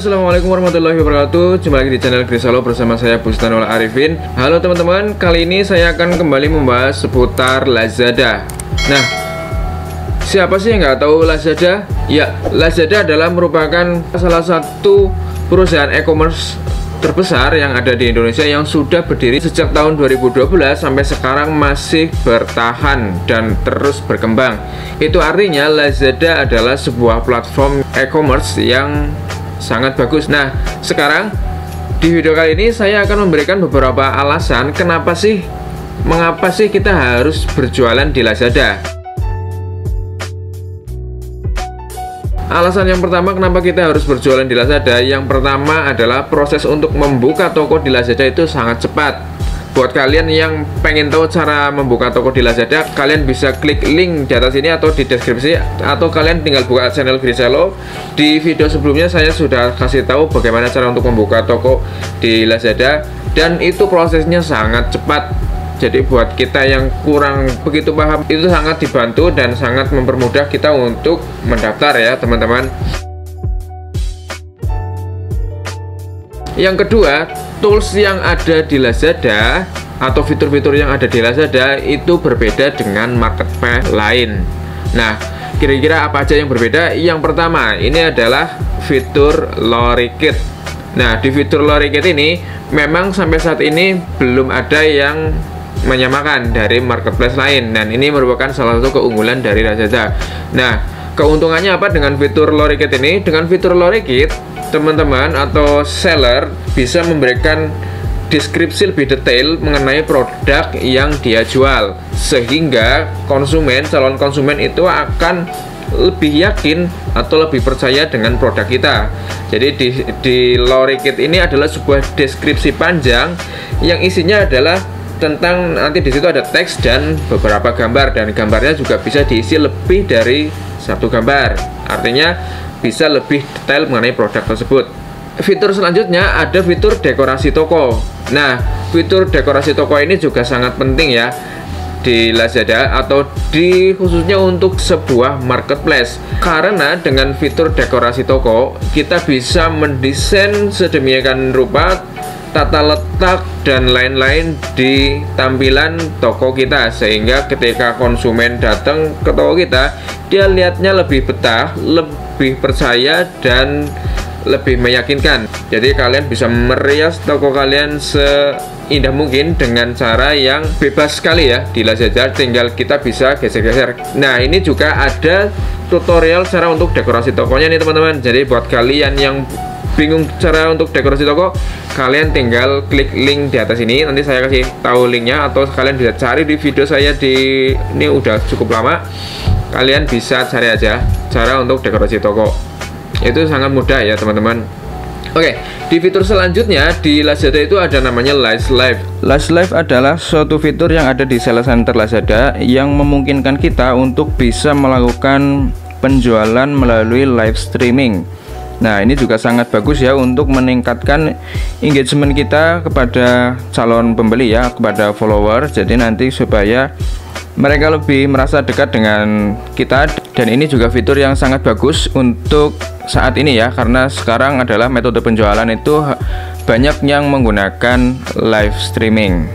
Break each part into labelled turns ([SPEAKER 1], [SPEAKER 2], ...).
[SPEAKER 1] Assalamualaikum warahmatullahi wabarakatuh. Jumpa lagi di channel Grisalo bersama saya Bustanul Arifin. Halo teman-teman, kali ini saya akan kembali membahas seputar Lazada. Nah, siapa sih yang nggak tahu Lazada? Ya, Lazada adalah merupakan salah satu perusahaan e-commerce terbesar yang ada di Indonesia yang sudah berdiri sejak tahun 2012 sampai sekarang masih bertahan dan terus berkembang. Itu artinya Lazada adalah sebuah platform e-commerce yang sangat bagus. Nah, sekarang di video kali ini saya akan memberikan beberapa alasan mengapa sih kita harus berjualan di Lazada. Alasan yang pertama kenapa kita harus berjualan di Lazada, yang pertama adalah proses untuk membuka toko di Lazada itu sangat cepat. Buat kalian yang pengen tahu cara membuka toko di Lazada, kalian bisa klik link di atas ini atau di deskripsi, atau kalian tinggal buka channel Grisalo. Di video sebelumnya saya sudah kasih tahu bagaimana cara untuk membuka toko di Lazada, dan itu prosesnya sangat cepat. Jadi buat kita yang kurang begitu paham, itu sangat dibantu dan sangat mempermudah kita untuk mendaftar ya teman-teman. Yang kedua, tools yang ada di Lazada atau fitur-fitur yang ada di Lazada itu berbeda dengan marketplace lain. Nah, kira-kira apa aja yang berbeda? Yang pertama, ini adalah fitur lorry kit. Nah, di fitur lorry kit ini memang sampai saat ini belum ada yang menyamakan dari marketplace lain, dan ini merupakan salah satu keunggulan dari Lazada. Nah, keuntungannya apa dengan fitur lorry kit ini? Dengan fitur lorry kit, teman-teman atau seller bisa memberikan deskripsi lebih detail mengenai produk yang dia jual, sehingga calon konsumen itu akan lebih yakin atau lebih percaya dengan produk kita. Jadi di lorry kit ini adalah sebuah deskripsi panjang yang isinya adalah tentang, nanti di situ ada teks dan beberapa gambar, dan gambarnya juga bisa diisi lebih dari satu gambar, artinya bisa lebih detail mengenai produk tersebut. Fitur selanjutnya ada fitur dekorasi toko. Nah, fitur dekorasi toko ini juga sangat penting ya di Lazada, atau khususnya untuk sebuah marketplace, karena dengan fitur dekorasi toko kita bisa mendesain sedemikian rupa tata letak dan lain-lain di tampilan toko kita, sehingga ketika konsumen datang ke toko kita, dia lihatnya lebih betah, lebih percaya, dan lebih meyakinkan. Jadi kalian bisa merias toko kalian seindah mungkin dengan cara yang bebas sekali ya di Lazada, tinggal kita bisa geser-geser. Nah, ini juga ada tutorial cara untuk dekorasi tokonya nih teman-teman. Jadi buat kalian yang bingung cara untuk dekorasi toko, kalian tinggal klik link di atas ini, nanti saya kasih tahu linknya, atau kalian bisa cari di video saya ini udah cukup lama, kalian bisa cari aja cara untuk dekorasi toko. Itu sangat mudah ya teman-teman. Oke, di fitur selanjutnya di Lazada itu ada namanya Last Live. Last Live adalah suatu fitur yang ada di sales center Lazada yang memungkinkan kita untuk bisa melakukan penjualan melalui live streaming. Nah, ini juga sangat bagus ya untuk meningkatkan engagement kita kepada calon pembeli ya, kepada follower. Jadi nanti supaya mereka lebih merasa dekat dengan kita, dan ini juga fitur yang sangat bagus untuk saat ini ya, karena sekarang adalah metode penjualan itu banyak yang menggunakan live streaming.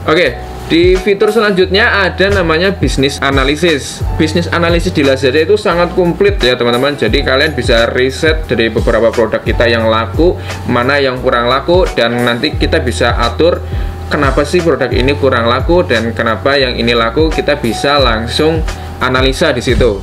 [SPEAKER 1] Oke, di fitur selanjutnya ada namanya bisnis analisis. Bisnis analisis di Lazada itu sangat komplit ya teman-teman. Jadi kalian bisa riset dari beberapa produk kita yang laku, mana yang kurang laku, dan nanti kita bisa atur kenapa sih produk ini kurang laku dan kenapa yang ini laku. Kita bisa langsung analisa di situ.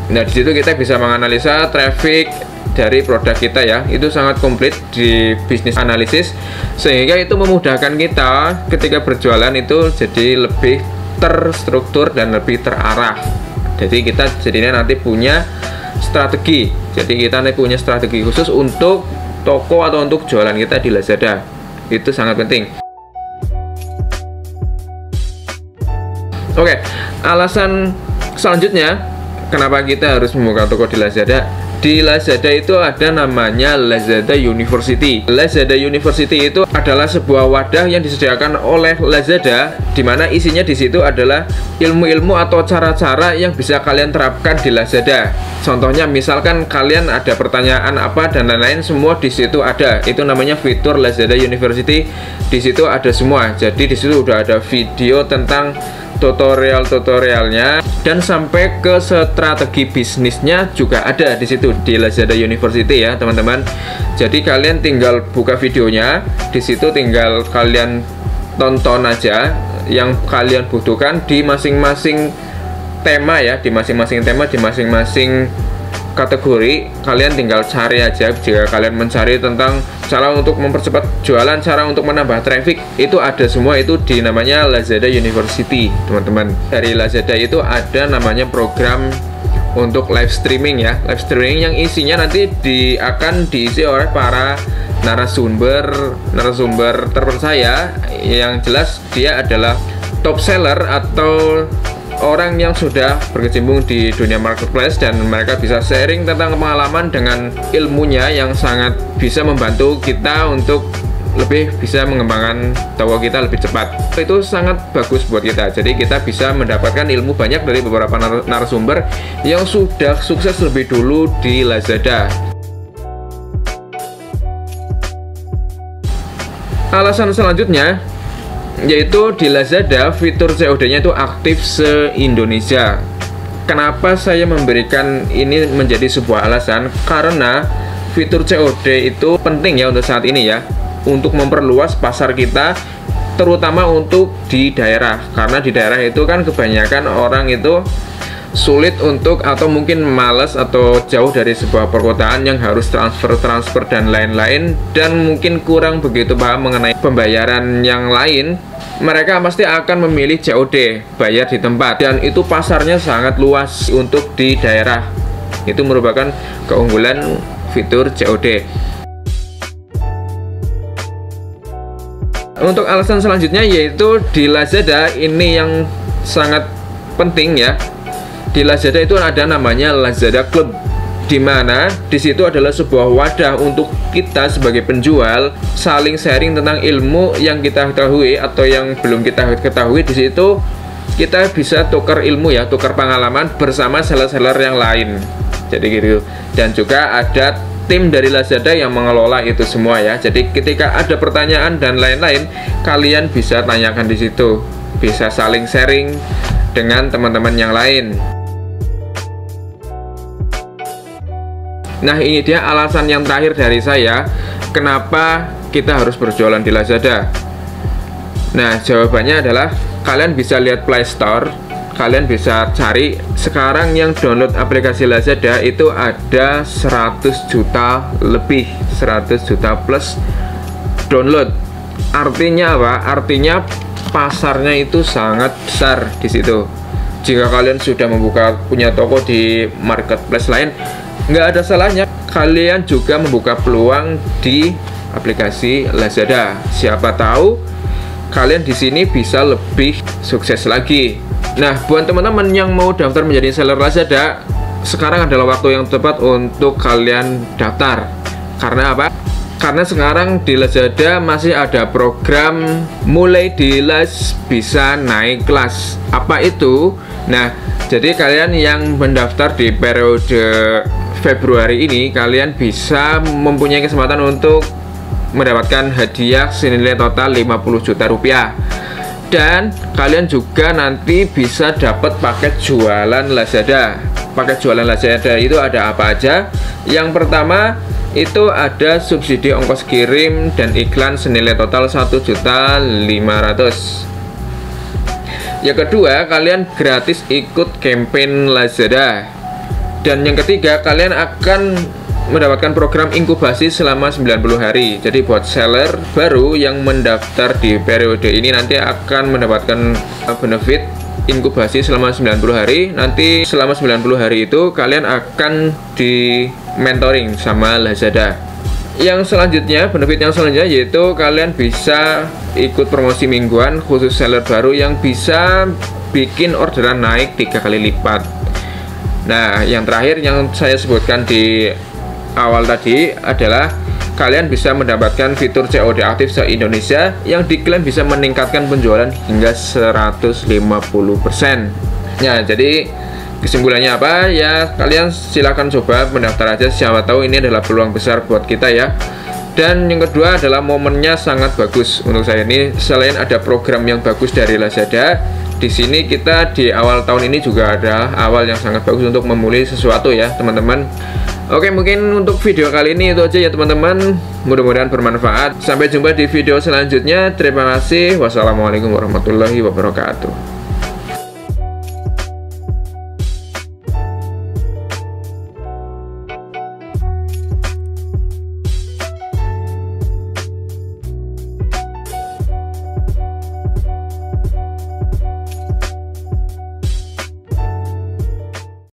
[SPEAKER 1] Nah, di situ kita bisa menganalisa traffic dari produk kita ya. Itu sangat komplit di bisnis analisis, sehingga itu memudahkan kita ketika berjualan itu jadi lebih terstruktur dan lebih terarah. Jadi kita jadinya nanti punya strategi. Jadi kita nanti punya strategi khusus untuk toko atau untuk jualan kita di Lazada. Itu sangat penting. Oke, alasan selanjutnya kenapa kita harus membuka toko di Lazada? Di Lazada itu ada namanya Lazada University. Lazada University itu adalah sebuah wadah yang disediakan oleh Lazada, di mana isinya di situ adalah ilmu-ilmu atau cara-cara yang bisa kalian terapkan di Lazada. Contohnya misalkan kalian ada pertanyaan apa dan lain-lain, semua di situ ada. Itu namanya fitur Lazada University. Di situ ada semua. Jadi di situ udah ada video tentang tutorialnya dan sampai ke strategi bisnisnya juga ada di situ di Lazada University ya teman-teman. Jadi kalian tinggal buka videonya, di situ tinggal kalian tonton aja yang kalian butuhkan di masing-masing tema ya, di masing-masing tema, di masing-masing kategori. Kalian tinggal cari aja. Jika kalian mencari tentang cara untuk mempercepat jualan, cara untuk menambah traffic, itu ada semua itu di namanya Lazada University teman-teman. Dari Lazada itu ada namanya program untuk live streaming ya, live streaming yang isinya nanti akan diisi oleh para narasumber terpercaya, yang jelas dia adalah top seller atau orang yang sudah berkecimpung di dunia marketplace, dan mereka bisa sharing tentang pengalaman dengan ilmunya yang sangat bisa membantu kita untuk lebih bisa mengembangkan toko kita lebih cepat. Itu sangat bagus buat kita. Jadi kita bisa mendapatkan ilmu banyak dari beberapa narasumber yang sudah sukses lebih dulu di Lazada. Alasan selanjutnya yaitu di Lazada fitur COD-nya itu aktif se-Indonesia. Kenapa saya memberikan ini menjadi sebuah alasan? Karena fitur COD itu penting ya untuk saat ini ya, untuk memperluas pasar kita, terutama untuk di daerah. Karena di daerah itu kan kebanyakan orang itu sulit untuk, atau mungkin males atau jauh dari sebuah perkotaan yang harus transfer dan lain-lain, dan mungkin kurang begitu paham mengenai pembayaran yang lain. Mereka pasti akan memilih COD, bayar di tempat, dan itu pasarnya sangat luas untuk di daerah. Itu merupakan keunggulan fitur COD. Untuk alasan selanjutnya yaitu di Lazada ini yang sangat penting ya. Di Lazada itu ada namanya Lazada Club, di mana di situ adalah sebuah wadah untuk kita sebagai penjual saling sharing tentang ilmu yang kita ketahui atau yang belum kita ketahui. Di situ kita bisa tukar ilmu ya, tukar pengalaman bersama seller-seller yang lain. Jadi gitu. Dan juga ada tim dari Lazada yang mengelola itu semua ya. Jadi ketika ada pertanyaan dan lain-lain, kalian bisa tanyakan di situ, bisa saling sharing dengan teman-teman yang lain. Nah, ini dia alasan yang terakhir dari saya, kenapa kita harus berjualan di Lazada. Nah, jawabannya adalah kalian bisa lihat Play Store, kalian bisa cari sekarang yang download aplikasi Lazada itu ada 100 juta lebih, 100 juta plus download. Artinya apa? Artinya pasarnya itu sangat besar di situ. Jika kalian sudah punya toko di marketplace lain, nggak ada salahnya kalian juga membuka peluang di aplikasi Lazada. Siapa tahu kalian di sini bisa lebih sukses lagi. Nah, buat teman-teman yang mau daftar menjadi seller Lazada, sekarang adalah waktu yang tepat untuk kalian daftar. Karena apa? Karena sekarang di Lazada masih ada program mulai di les bisa naik kelas. Apa itu? Nah, jadi kalian yang mendaftar di periode Februari ini, kalian bisa mempunyai kesempatan untuk mendapatkan hadiah senilai total 50 juta rupiah. Dan kalian juga nanti bisa dapat paket jualan Lazada. Paket jualan Lazada itu ada apa aja? Yang pertama itu ada subsidi ongkos kirim dan iklan senilai total 1.500.000. Yang kedua, kalian gratis ikut campaign Lazada. Dan yang ketiga, kalian akan mendapatkan program inkubasi selama 90 hari. Jadi buat seller baru yang mendaftar di periode ini nanti akan mendapatkan benefit inkubasi selama 90 hari. Nanti selama 90 hari itu kalian akan di mentoring sama Lazada. Yang selanjutnya, benefit yang selanjutnya yaitu kalian bisa ikut promosi mingguan khusus seller baru yang bisa bikin orderan naik 3 kali lipat. Nah, yang terakhir yang saya sebutkan di awal tadi adalah kalian bisa mendapatkan fitur COD aktif se-Indonesia yang diklaim bisa meningkatkan penjualan hingga 150%. Ya, jadi kesimpulannya apa? Ya, kalian silahkan coba mendaftar aja, siapa tahu ini adalah peluang besar buat kita ya. Dan yang kedua adalah momennya sangat bagus untuk saya ini. Selain ada program yang bagus dari Lazada, di sini kita di awal tahun ini juga ada awal yang sangat bagus untuk memulai sesuatu ya teman-teman. Oke, mungkin untuk video kali ini itu aja ya teman-teman. Mudah-mudahan bermanfaat. Sampai jumpa di video selanjutnya. Terima kasih. Wassalamualaikum warahmatullahi wabarakatuh.